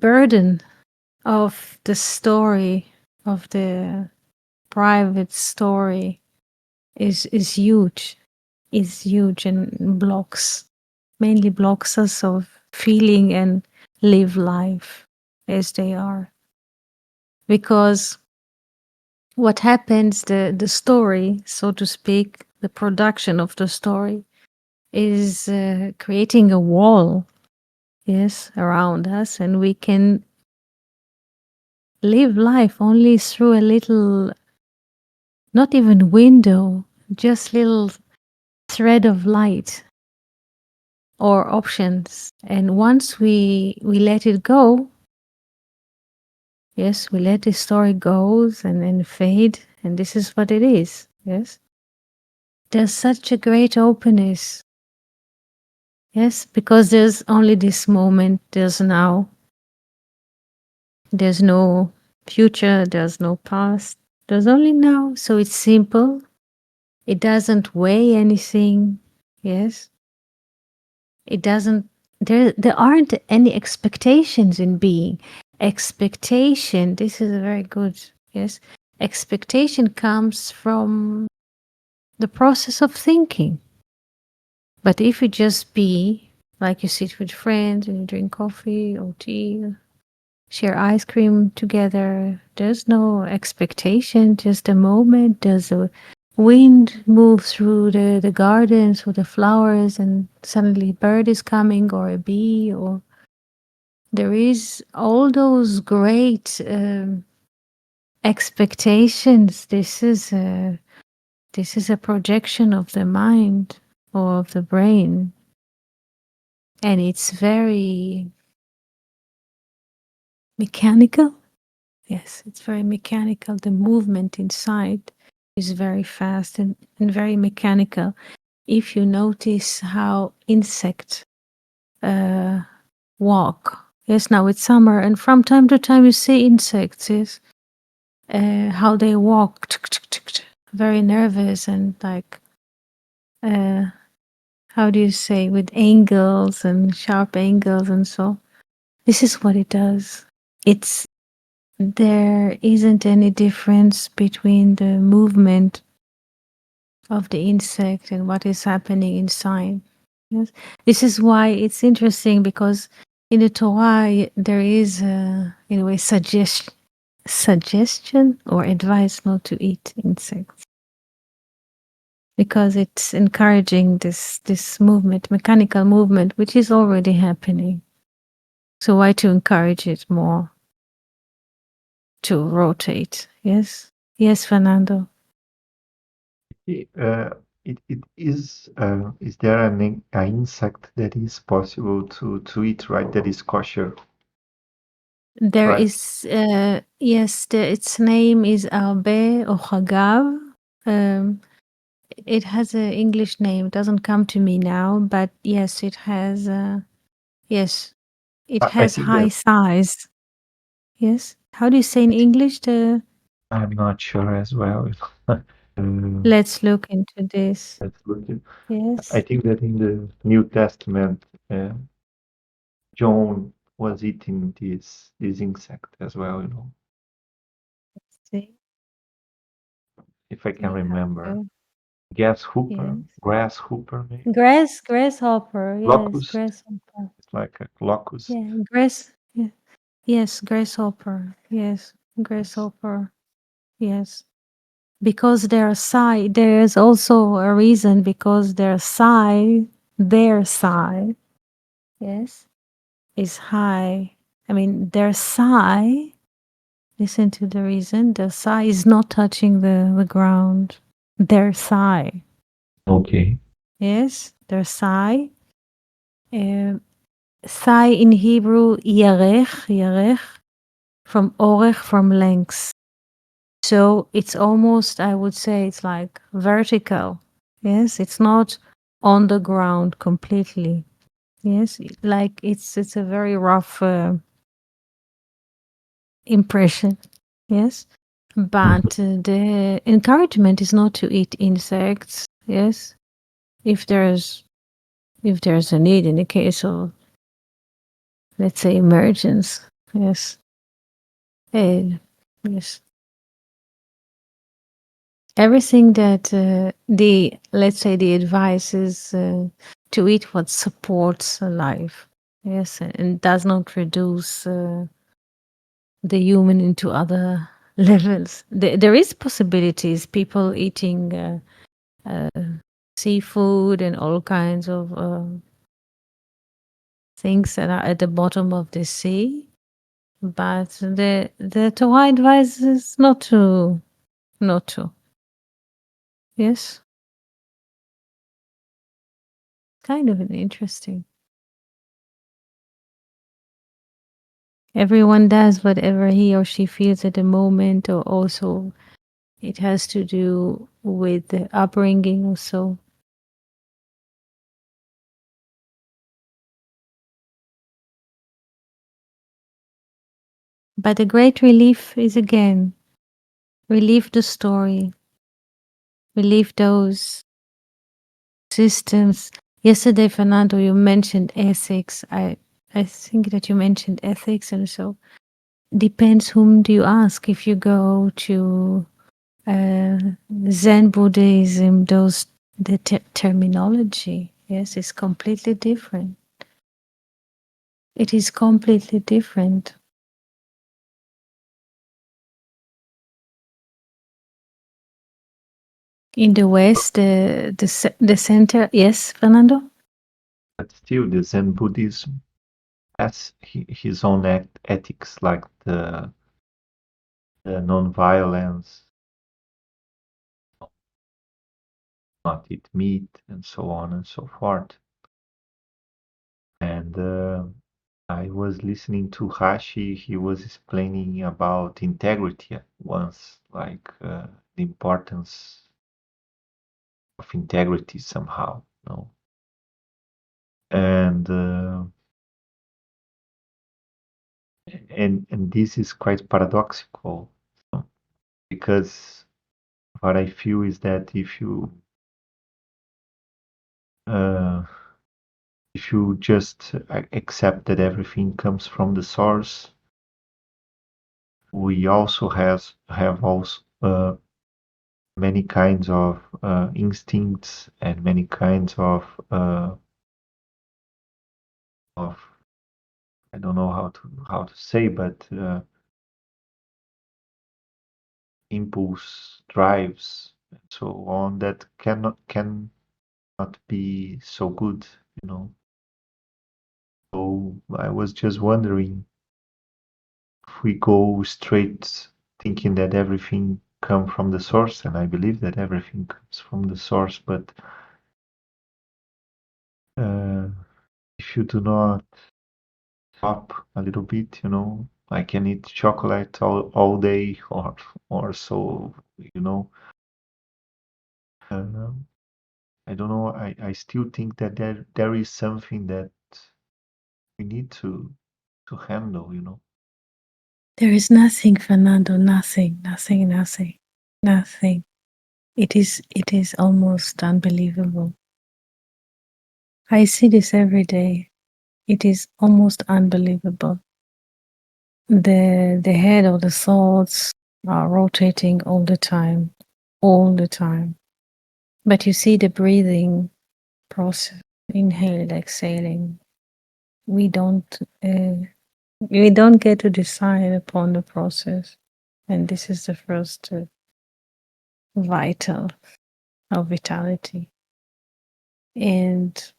burden of the story, of the private story, is huge. Is huge and mainly blocks us of feeling and live life as they are. Because what happens, the story, so to speak, the production of the story is creating a wall, yes, around us, and we can live life only through a little, not even window, just little thread of light or options. And once we let it go, yes, we let the story goes and fade, and this is what it is, yes. There's such a great openness, yes, because there's only this moment, there's now. There's no future, there's no past, there's only now. So it's simple. It doesn't weigh anything, yes. It doesn't, there aren't any expectations in being. Expectation, this is very good, yes. Expectation comes from the process of thinking. But if you just be, like you sit with friends and you drink coffee or tea, share ice cream together, there's no expectation, just a moment. There's a wind move through the garden, through the flowers, and suddenly a bird is coming or a bee, or there is all those great expectations. This is a projection of the mind or of the brain, and it's very mechanical. Yes, it's very mechanical. The movement inside is very fast and very mechanical. If you notice how insects walk, yes, now it's summer, and from time to time you see insects, yes, how they walk, very nervous and like, how do you say, with angles and sharp angles and so. This is what it does. There isn't any difference between the movement of the insect and what is happening inside. Yes. This is why it's interesting, because in the Torah there is in a way suggestion or advice not to eat insects, because it's encouraging this movement, mechanical movement, which is already happening. So why to encourage it more? To rotate. Yes, Fernando. It is there an insect that is possible to eat, right? That is kosher, There right? is, yes, its name is Arbe or Hagav. It has an English name. It doesn't come to me now, but yes, it has. Yes, it I has think high that size. Yes. How do you say in English? I'm not sure as well. Let's look into this. Let's look at. I Yes. think that in the New Testament, John was eating this insect as well. See, If I can see how remember, to. grasshopper, Yes. grasshopper, maybe Grasshopper. Yes, locust. grasshopper. It's like a locust. Yeah, grass. Yeah. Yes, grasshopper. Yes, Yes. grasshopper. Yes. Because there's also a reason, because their sigh, yes, is high. I mean, their sigh, listen to the reason, their sigh is not touching the ground. Their sigh, Okay. yes, their sigh. Uh, sigh in Hebrew, yarech, from orech, from length. So it's almost, I would say, it's like vertical. Yes, it's not on the ground completely. Yes, like it's a very rough impression. Yes, but the encouragement is not to eat insects. Yes, if there's a need in the case of, let's say, emergence. Yes. Eh, yes. Everything that the let's say the advice is to eat what supports life. Yes, and does not reduce the human into other levels. There is possibilities. People eating uh, seafood and all kinds of things that are at the bottom of the sea. But the Torah advises not to, not to. Yes, kind of an interesting. Everyone does whatever he or she feels at the moment, or also it has to do with the upbringing or so. But the great relief is again relieve the story, relieve those systems. Yesterday, Fernando, you mentioned ethics. I think that you mentioned ethics, and so depends whom do you ask. If you go to uh, Zen Buddhism, those the terminology, yes, is completely different. It is completely different. In the West, the center, yes, Fernando. But still, the Zen Buddhism has his own ethics, like the non-violence, not eat meat, and so on and so forth. And I was listening to Hashi. He was explaining about integrity once, like the importance of integrity somehow, you know. And and this is quite paradoxical, because what I feel is that uh, if you just accept that everything comes from the source, we also have also many kinds of instincts and many kinds of I don't know how to say, but impulse drives and so on that cannot be so good, you know. So I was just wondering if we go straight thinking that everything come from the source, and I believe that everything comes from the source, but uh, if you do not stop a little bit, you know, I can eat chocolate all day or so, you know. Um, I don't know. I still think that there is something that we need to handle, you know. There is nothing, Fernando, nothing, nothing, nothing, nothing. It is almost unbelievable. I see this every day. It is almost unbelievable. The head or the thoughts are rotating all the time, all the time. But you see the breathing process, inhaling, exhaling. We don't uh, we don't get to decide upon the process, and this is the first vital of vitality. And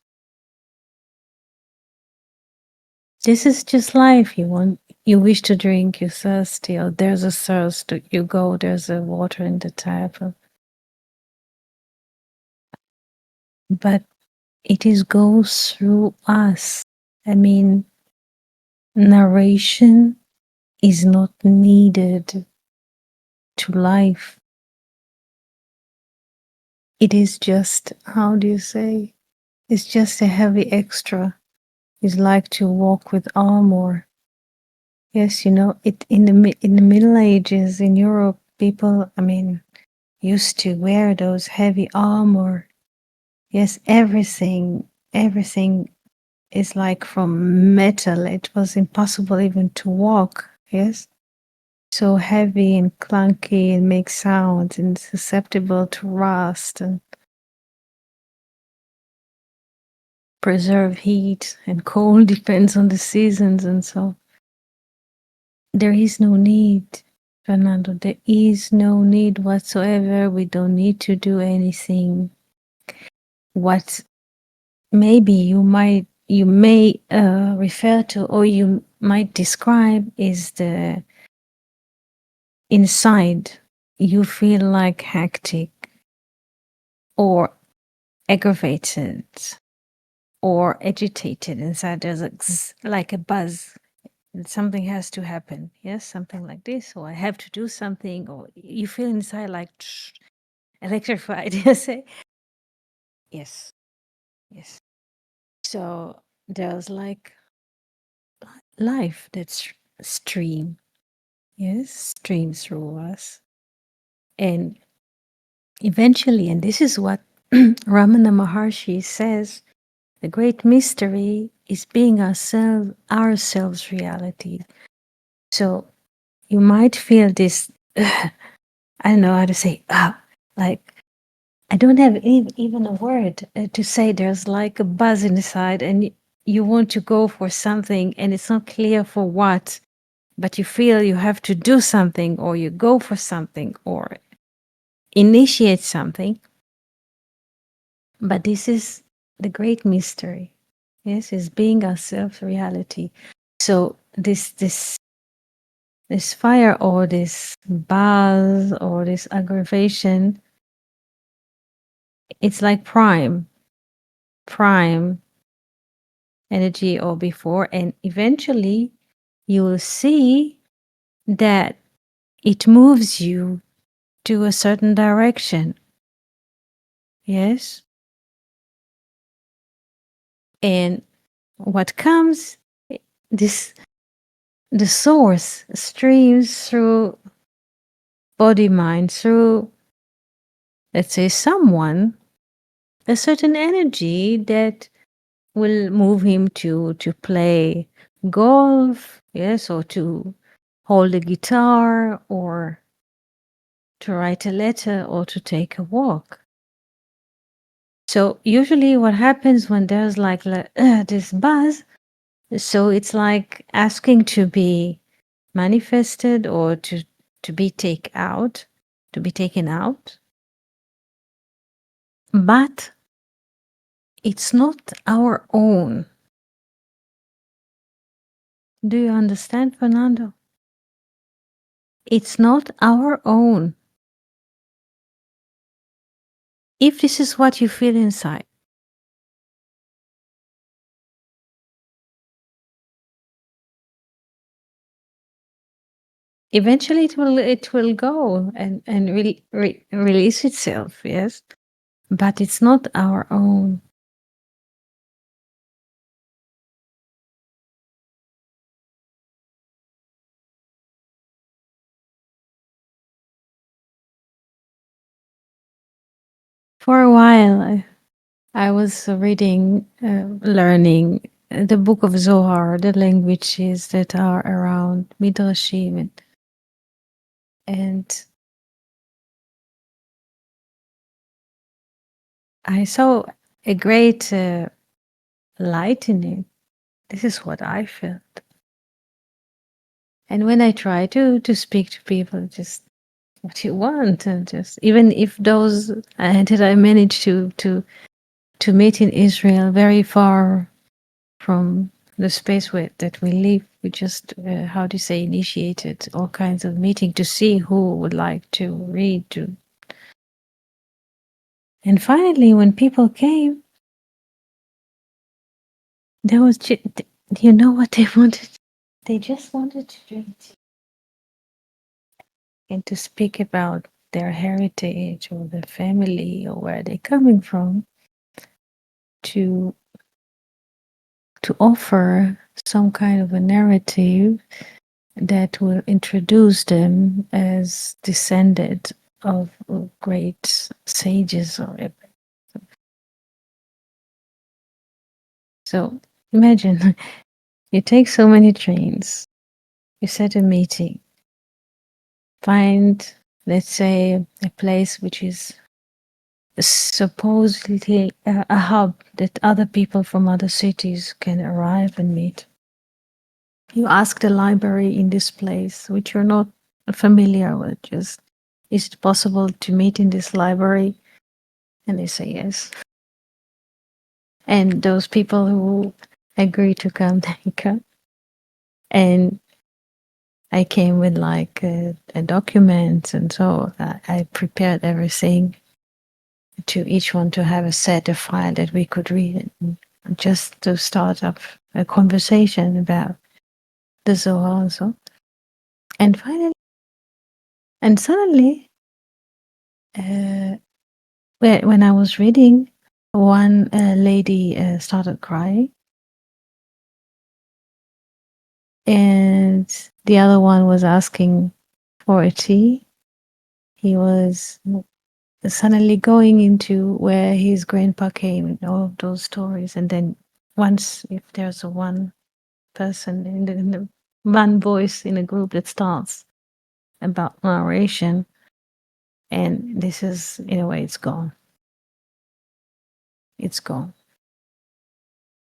this is just life. You wish to drink, you're thirsty, or there's a thirst, you go, there's a water in the tap. But it is goes through us. I mean, narration is not needed to life. It is just, how do you say? It's just a heavy extra. It's like to walk with armor. Yes, you know, it in the Middle Ages in Europe, people, I mean, used to wear those heavy armor. Yes, everything is like from metal. It was impossible even to walk. Yes. So heavy and clunky and makes sounds and susceptible to rust and preserve heat and cold depends on the seasons. And so there is no need, Fernando. There is no need whatsoever. We don't need to do anything. What maybe you may refer to or you might describe is the inside you feel like hectic or aggravated or agitated inside. There's like a buzz and something has to happen. Yes, something like this, or I have to do something, or you feel inside like electrified. You say yes, yes. So there's like life that's stream, yes, streams through us. And eventually, and this is what Ramana Maharshi says, the great mystery is being ourselves reality. So you might feel this, I don't know how to say, like, I don't have even a word to say. There's like a buzz inside, and you want to go for something, and it's not clear for what, but you feel you have to do something, or you go for something, or initiate something. But this is the great mystery. Yes, is being ourselves reality. So this fire or this buzz or this aggravation, it's like prime energy or before, and eventually you will see that it moves you to a certain direction. Yes. And what comes, this the source streams through body mind, through, let's say, someone, a certain energy that will move him to play golf, yes, or to hold a guitar, or to write a letter, or to take a walk. So usually what happens when there's like this buzz, so it's like asking to be manifested or to be taken out. But it's not our own. Do you understand, Fernando? It's not our own. If this is what you feel inside, eventually it will go and release itself, yes, but it's not our own. For a while I was reading, learning the book of Zohar, the languages that are around Midrashim, and I saw a great light in it. This is what I felt. And when I try to speak to people, just what you want, and just even if those that I managed to meet in Israel, very far from the space that we live, we just how do you say, initiated all kinds of meeting to see who would like to read to. And finally, when people came, there was you know what they wanted? They just wanted to drink tea and to speak about their heritage or their family or where they're coming from, to offer some kind of a narrative that will introduce them as descended of great sages or so Imagine you take so many trains, you set a meeting, find, let's say, a place which is supposedly a hub that other people from other cities can arrive and meet. You ask the library in this place, which you're not familiar with, just, is it possible to meet in this library? And they say yes. And those people who agree to come, they come. And I came with like a document, and so I prepared everything to each one to have a set, a file that we could read, and just to start up a conversation about the Zohar and so. And finally, and suddenly, uh, when I was reading, one lady started crying, and the other one was asking for a tea. He was suddenly going into where his grandpa came and all of those stories. And then once, if there's a one person in the one voice in a group that starts about narration, and this is, in a way, it's gone. It's gone.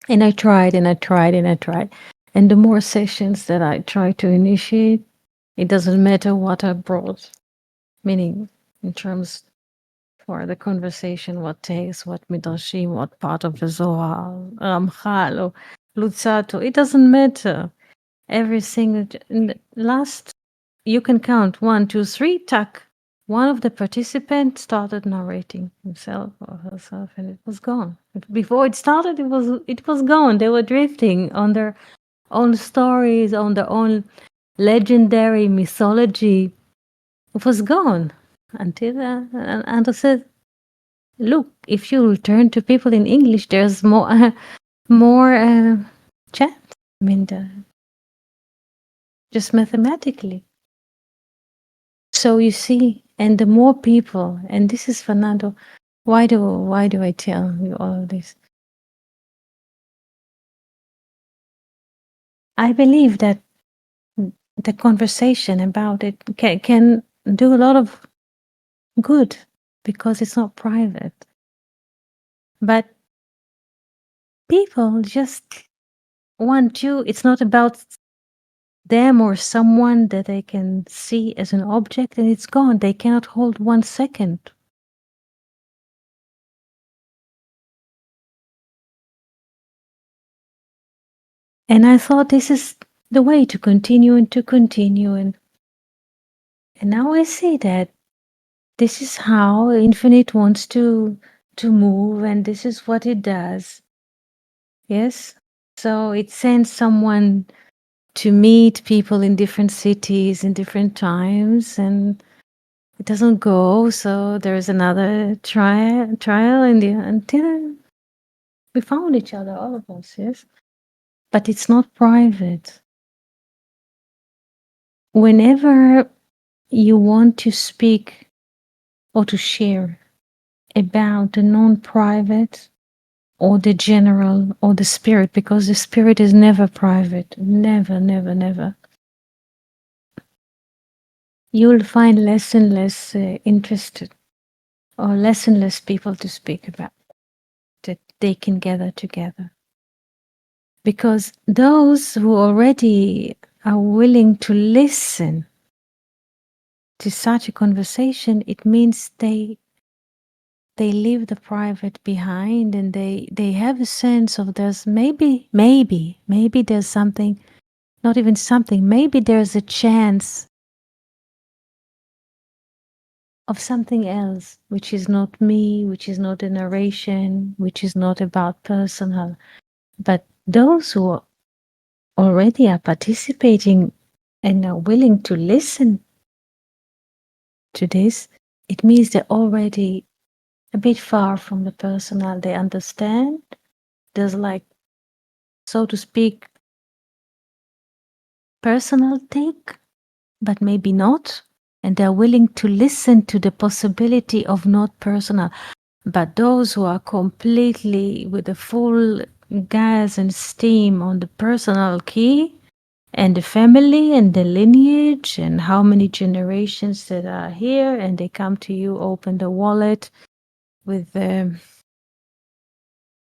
And I tried and I tried and I tried. And the more sessions that I try to initiate, it doesn't matter what I brought, meaning in terms for the conversation, what takes, what midrashim, what part of the Zohar, Ramchal, or Lutzato, it doesn't matter. Every single, in the last, you can count 1, 2, 3, tuck. One of the participants started narrating himself or herself, and it was gone. Before it started, it was gone. They were drifting on their own stories, on their own legendary mythology. It was gone until Andrew said, "Look, if you return to people in English, there's more more chat. I mean, just mathematically." So you see, and the more people, and this is Fernando, why do I tell you all of this? I believe that the conversation about it can do a lot of good because it's not private. But people just want to, it's not about them or someone that they can see as an object and it's gone. They cannot hold 1 second. And I thought this is the way to continue and to continue. And now I see that this is how infinite wants to move, and this is what it does. Yes? So it sends someone to meet people in different cities in different times, and it doesn't go, so there's another trial in the until we found each other, all of us, yes? But it's not private. Whenever you want to speak or to share about the non-private or the general or the spirit, because the spirit is never private, never, never, never, you'll find less and less interested or less and less people to speak about that they can gather together. Because those who already are willing to listen to such a conversation, it means they leave the private behind, and they have a sense of there's maybe there's something, not even something, maybe there's a chance of something else, which is not me, which is not a narration, which is not about personal. But those who already are participating and are willing to listen to this, it means they're already a bit far from the personal. They understand. There's like, so to speak, personal take, but maybe not. And they're willing to listen to the possibility of not personal. But those who are completely with a full gas and steam on the personal key and the family and the lineage and how many generations that are here, and they come to you, open the wallet with the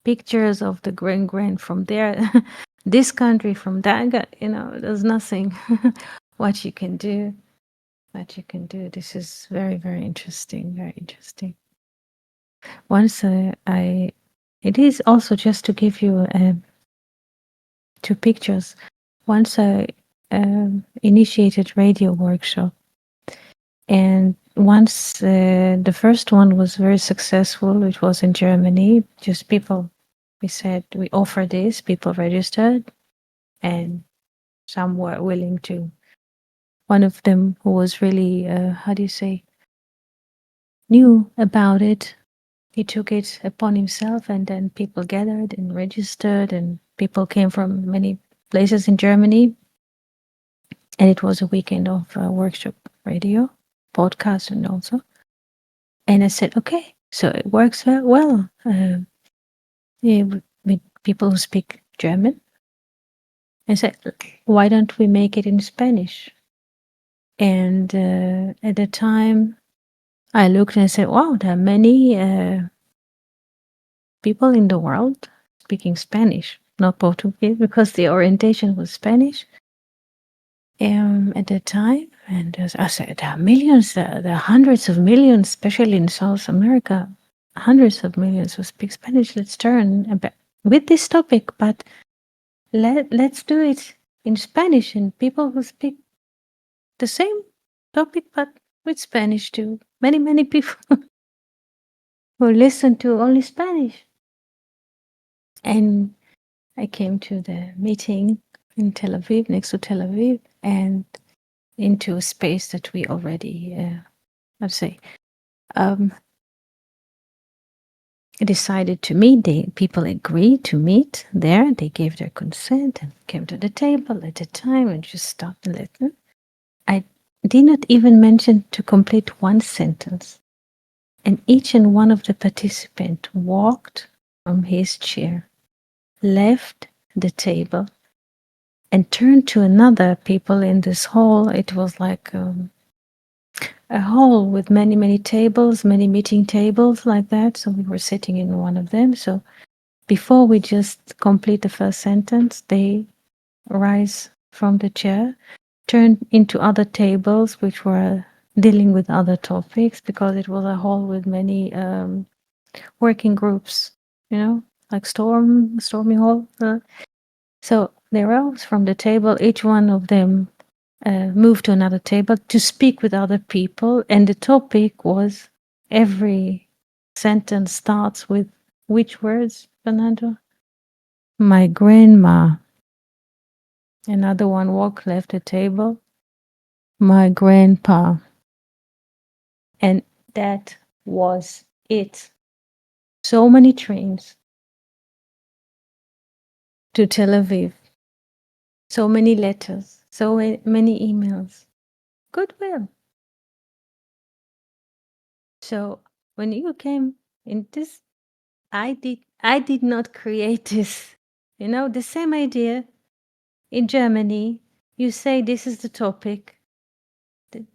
pictures of the grand from there, this country from that there's nothing what you can do. This is very, very interesting, very interesting. Once I it is also just to give you two pictures. Once I initiated radio workshop, and once the first one was very successful. It was in Germany. Just people, we said we offer this. People registered, and some were willing to. One of them who was really, how do you say, knew about it. He took it upon himself, and then people gathered and registered, and people came from many places in Germany. And it was a weekend of workshop radio, podcast, and also. And I said, okay, so it works very well. Yeah, with people who speak German. I said, why don't we make it in Spanish? And at the time, I looked and I said, wow, there are many people in the world speaking Spanish, not Portuguese, because the orientation was Spanish at the time. And I said, there are millions, there are hundreds of millions, especially in South America, hundreds of millions who speak Spanish. Let's turn with this topic, but let's do it in Spanish, and people who speak the same topic, but with Spanish too. Many, many people who listen to only Spanish. And I came to the meeting in Tel Aviv, next to Tel Aviv, and into a space that we already, let's say, um, decided to meet. People agreed to meet there. They gave their consent and came to the table at the time and just stopped and listened. I did not even mention to complete one sentence. And each and one of the participants walked from his chair, left the table, and turned to another people in this hall. It was like a hall with many, many tables, many meeting tables like that. So we were sitting in one of them. So before we just complete the first sentence, they rise from the chair, turn into other tables which were dealing with other topics, because it was a hall with many working groups, like stormy hall. So they rose from the table. Each one of them moved to another table to speak with other people, and the topic was, every sentence starts with which words, Fernando? My grandma. Another one left the table. My grandpa. And that was it. So many trains to Tel Aviv. So many letters. So many emails. Goodwill. So when you came in this, I did not create this. The same idea in Germany. You say this is the topic.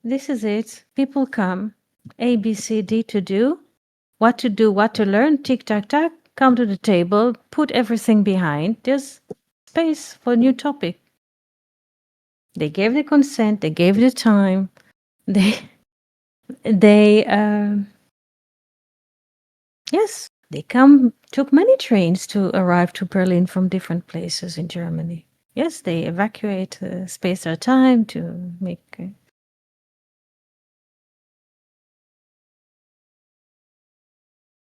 This is it. People come. A, B, C, D to do. What to do, what to learn. Tick, tack, tack. Come to the table. Put everything behind. There's space for a new topic. They gave the consent. They gave the time. They yes, they took many trains to arrive to Berlin from different places in Germany. Yes, they evacuate space or time to make.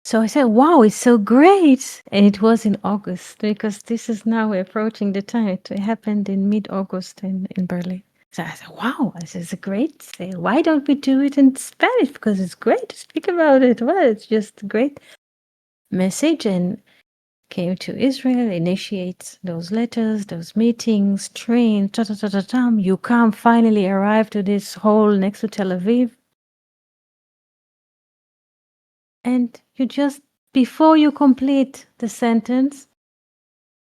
So I said, wow, it's so great. And it was in August, because this is now approaching the time. It happened in mid-August in Berlin. So I said, wow, this is a great sale. Why don't we do it in Spanish? Because it's great to speak about it. Well, it's just a great message. And came to Israel, initiates those letters, those meetings, train, ta ta ta ta tam. You come, finally arrive to this hall next to Tel Aviv. And you just, before you complete the sentence,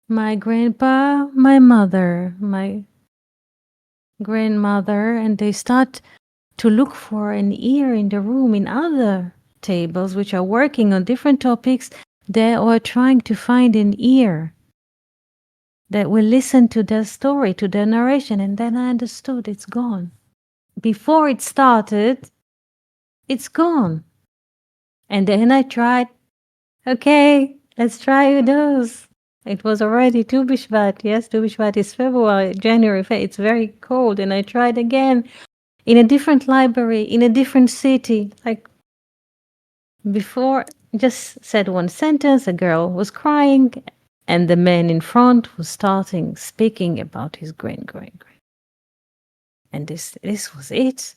My grandpa, my mother, my grandmother, and they start to look for an ear in the room in other tables which are working on different topics. They are trying to find an ear that will listen to their story, to their narration, and then I understood it's gone. Before it started, it's gone. And then I tried, okay, let's try those. It was already Tu Bishvat. Yes, Tu Bishvat is February, January. It's very cold. And I tried again in a different library, in a different city. Like before, just said one sentence, a girl was crying, and the man in front was starting speaking about his great. And this was it.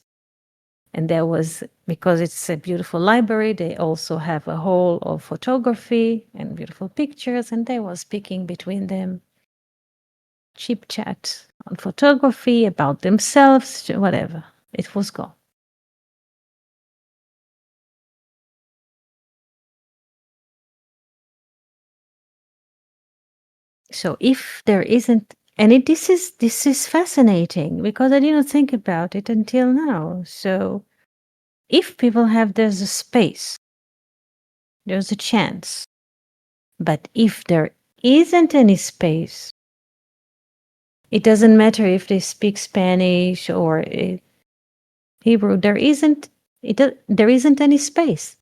And there was, because it's a beautiful library, they also have a hall of photography and beautiful pictures, and they were speaking between them, chit chat on photography, about themselves, whatever. It was gone. So if there isn't, and this is fascinating because I didn't think about it until now. So if people have, there's a space, there's a chance. But if there isn't any space, it doesn't matter if they speak Spanish or Hebrew. There isn't any space.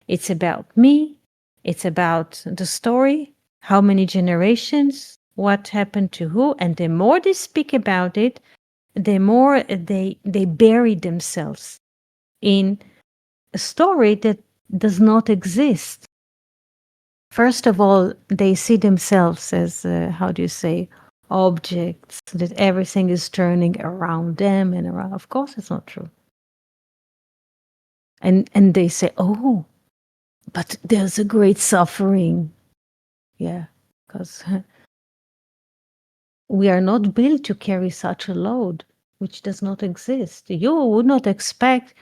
It's about me. It's about the story, how many generations, what happened to who, and the more they speak about it, the more they bury themselves in a story that does not exist. First of all, they see themselves as, how do you say, objects, that everything is turning around them and around. Of course, it's not true. And they say, oh, but there's a great suffering. Yeah, because we are not built to carry such a load, which does not exist. You would not expect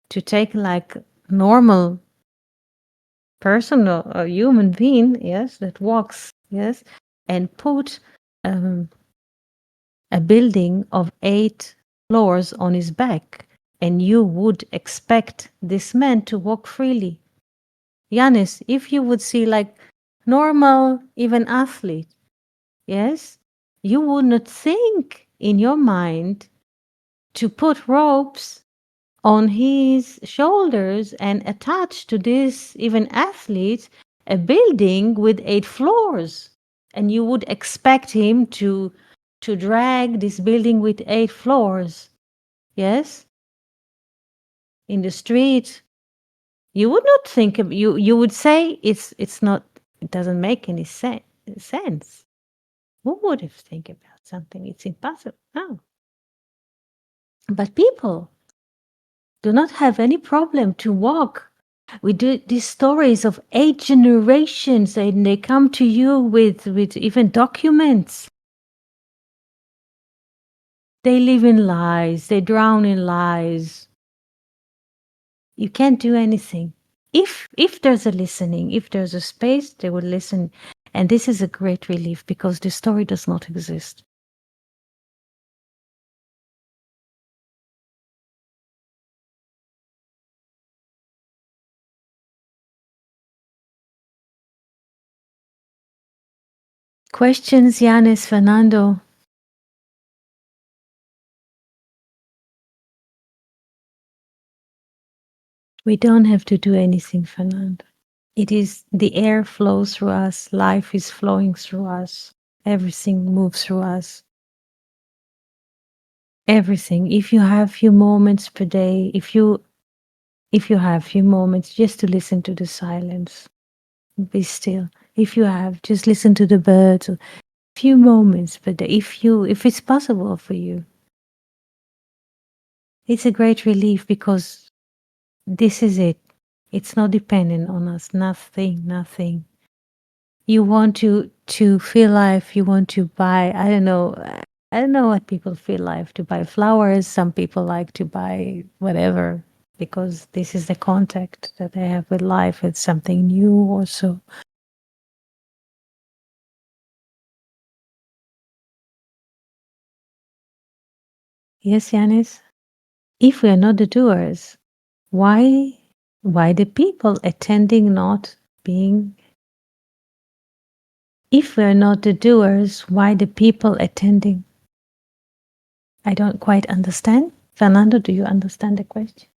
to take like normal person or a human being, yes, that walks, yes, and put um, a building of 8 floors on his back, and you would expect this man to walk freely. Yanis, if you would see like normal, even athlete, yes, you would not think in your mind to put ropes on his shoulders and attach to this even athlete a building with 8 floors, and you would expect him to drag this building with 8 floors, yes, in the street. You would not think of, you would say it's not, it doesn't make any sense. Who would have think about something? It's impossible. No. But people do not have any problem to walk. We do these stories of 8 generations, and they come to you with even documents. They live in lies, they drown in lies. You can't do anything. If there's a listening, if there's a space, they will listen. And this is a great relief because the story does not exist. Questions, Yanis, Fernando? We don't have to do anything, Fernando. It is the air flows through us, life is flowing through us, everything moves through us. Everything. If you have few moments per day, if you have few moments just to listen to the silence, be still. If you have, just listen to the birds. Few moments per day. If it's possible for you, it's a great relief because this is it. It's not dependent on us. Nothing. You want to feel life. You want to buy. I don't know what people feel like to buy flowers. Some people like to buy whatever because this is the contact that they have with life. It's something new also. Yes, Yanis? If we are not the doers, why the people attending not being? If we are not the doers, why the people attending? I don't quite understand. Fernando, do you understand the question?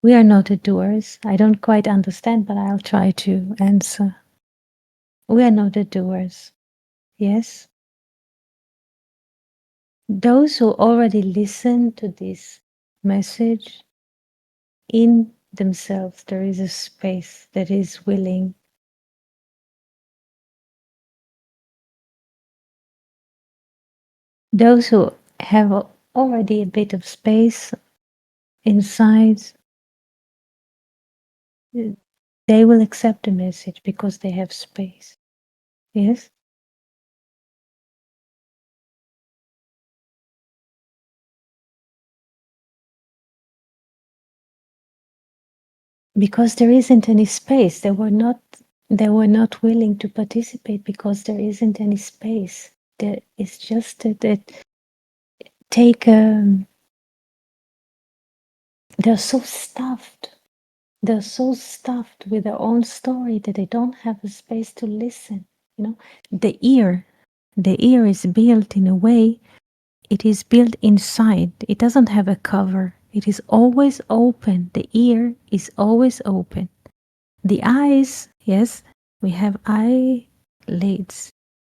We are not the doers. I don't quite understand, but I'll try to answer. We are not the doers. Yes? Those who already listen to this message, in themselves, there is a space that is willing. Those who have already a bit of space inside, they will accept the message because they have space. Yes? Because there isn't any space. They were not willing to participate because there isn't any space. There is just that take they're so stuffed. They're so stuffed with their own story that they don't have a space to listen. You know, the ear, the ear is built in a way. It is built inside. It doesn't have a cover. It is always open. The ear is always open. The eyes, yes, we have eyelids,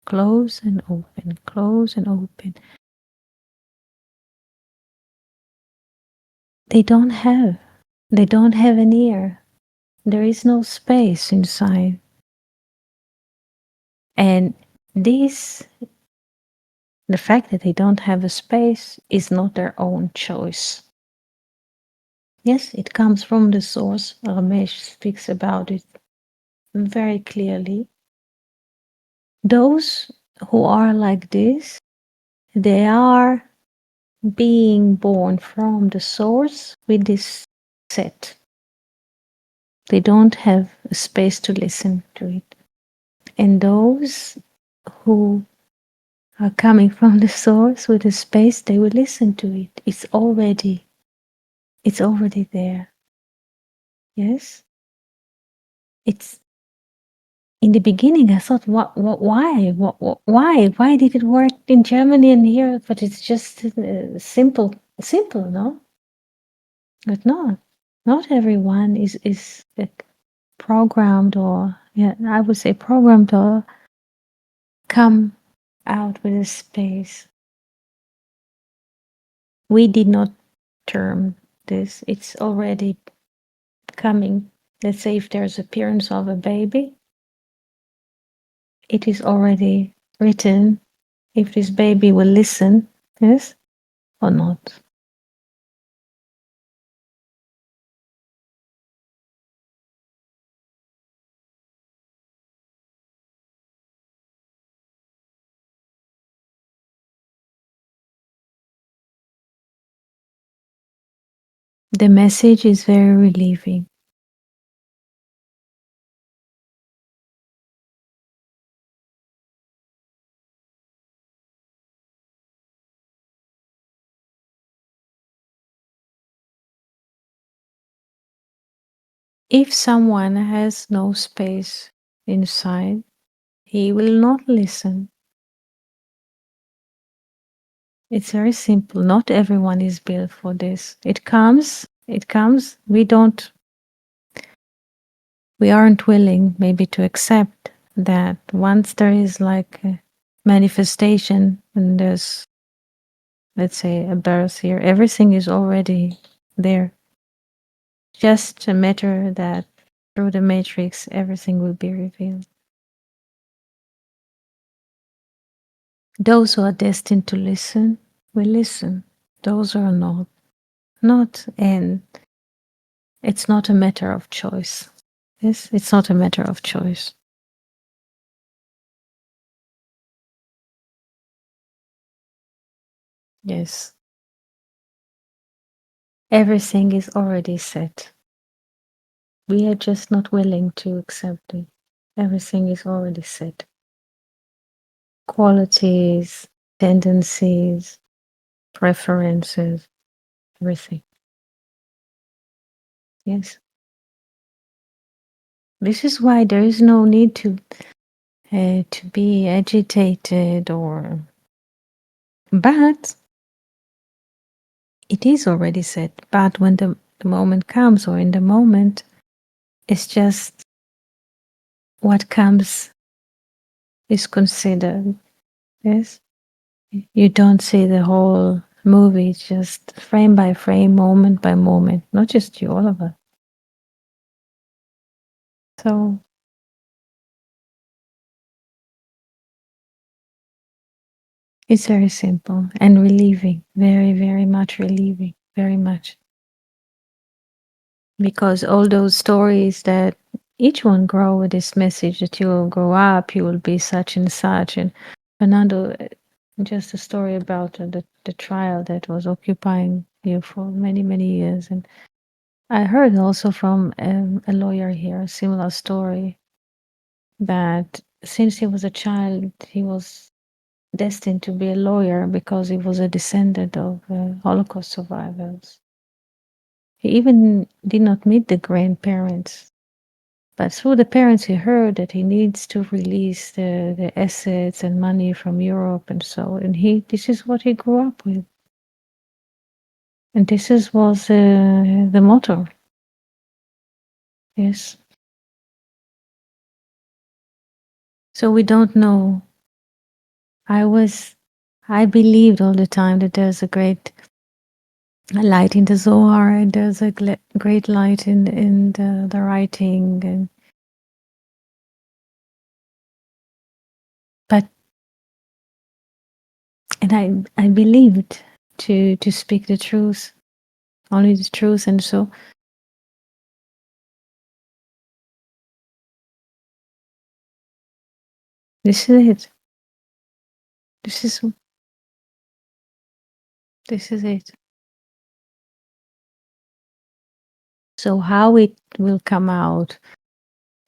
close and open, close and open. They don't have. They don't have an ear. There is no space inside. And this, the fact that they don't have a space is not their own choice. Yes, it comes from the source. Ramesh speaks about it very clearly. Those who are like this, they are being born from the source with this set. They don't have a space to listen to it. And those who are coming from the source with a space, they will listen to it. It's already there. Yes? It's in the beginning I thought, why did it work in Germany and here? But it's just simple, no? But not everyone is programmed, or yeah, I would say programmed, or come out with a space. We did not term this. It's already coming. Let's say if there's appearance of a baby, it is already written if this baby will listen, yes, or not. The message is very relieving. If someone has no space inside, he will not listen. It's very simple. Not everyone is built for this. It comes. We aren't willing maybe to accept that once there is like a manifestation and there's, let's say, a birth here, everything is already there. Just a matter that through the matrix, everything will be revealed. Those who are destined to listen will listen. Those who are not, and it's not a matter of choice. Yes, it's not a matter of choice. Yes. Everything is already set. We are just not willing to accept it. Everything is already set. Qualities, tendencies, preferences, everything. Yes. This is why there is no need to be agitated or. But it is already set. But when the moment comes, or in the moment, it's just what comes is considered. Yes. You don't see the whole movie, it's just frame by frame, moment by moment, not just you, all of us. So it's very simple and relieving, very, very much relieving, very much. Because all those stories that each one grow with this message that you will grow up, you will be such and such. And Fernando, just a story about the trial that was occupying you for many, many years. And I heard also from a lawyer here a similar story that since he was a child, he was destined to be a lawyer because he was a descendant of Holocaust survivors. He even did not meet the grandparents, but through the parents, he heard that he needs to release the assets and money from Europe and so. And this is what he grew up with, and was the motto. Yes. So we don't know. I believed all the time that there's a great light in the Zohar, and there's a great light in the writing, but I believed to speak the truth, only the truth, and so this is it. This is this is it. So how it will come out?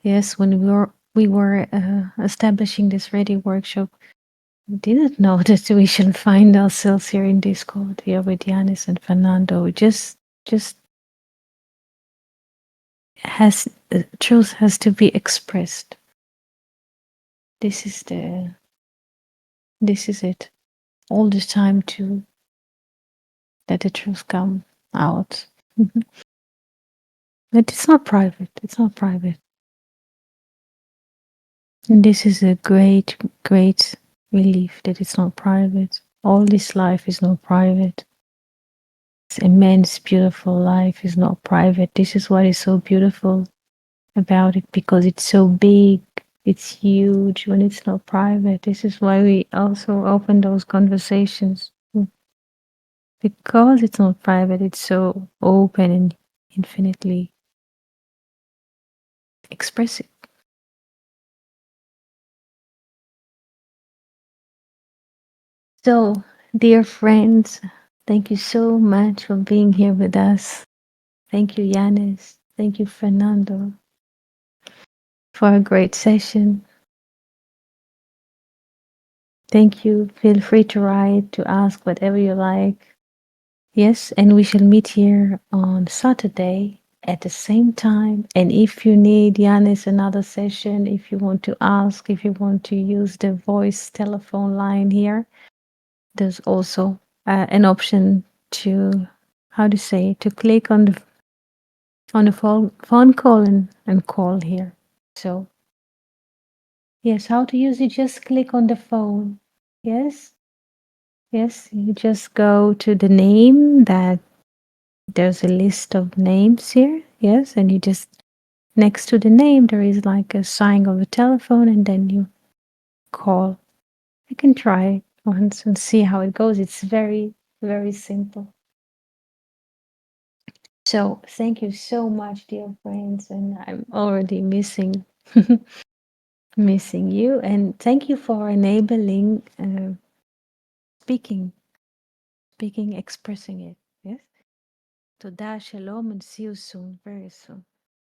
Yes, when we were establishing this ready workshop, we didn't know that we should find ourselves here in Discord, here with Yanis and Fernando. Just has truth has to be expressed. This is it. All the time to let the truth come out. Mhm. But it's not private. It's not private. And this is a great, great relief that it's not private. All this life is not private. This immense, beautiful life is not private. This is what is so beautiful about it, because it's so big, it's huge when it's not private. This is why we also open those conversations. Because it's not private, it's so open and infinitely expressive. So, dear friends, thank you so much for being here with us. Thank you, Yanis. Thank you, Fernando, for a great session. Thank you. Feel free to write, to ask whatever you like. Yes, and we shall meet here on Saturday at the same time. And if you need, Yanis, another session, if you want to ask, if you want to use the voice telephone line here, there's also an option to, how to say, to click on the phone call and call here. So, yes, how to use it, just click on the phone. Yes, yes, you just go to the name that there's a list of names here. Yes, and you just next to the name there is like a sign of a telephone, and then you call. You can try it once and see how it goes. It's very, very simple. So thank you so much, dear friends, and I'm already missing you. And thank you for enabling speaking, expressing it. Yes. Toda, shalom, and see you soon, very soon.